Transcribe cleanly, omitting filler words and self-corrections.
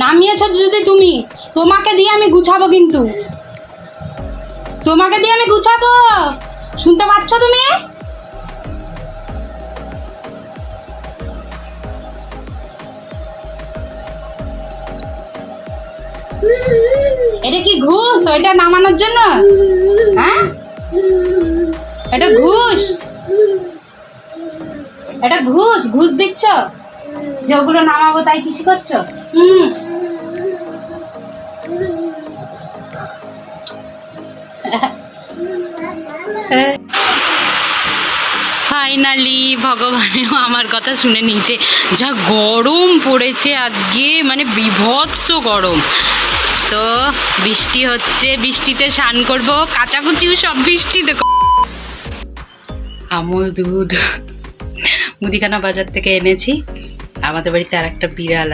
নামিয়েছো যদি তুমি, তোমাকে দিয়ে আমি গুছাবো, কিন্তু তোমাকে দিয়ে আমি গুছাবো, শুনতে পাচ্ছ তুমি? এটা কি ঘুষ ওইটা নামানোর জন্য? হ্যাঁ, এটা ঘুষ, এটা ঘুষ, ঘুষ দিচ্ছ যে ওগুলো নামাবো তাই কিছু করছো? ফাইনালি ভগবানেও আমার কথা শুনে নিয়েছে। যা গরম পড়েছে আজকে, মানে বিভৎস গরম। তো বৃষ্টি হচ্ছে, বৃষ্টিতে স্নান করবো, কাচাকুচিও সব বৃষ্টিতে। আমুল দুধ মুদিখানা বাজার থেকে এনেছি। আমাদের বাড়িতে আর একটা বিড়াল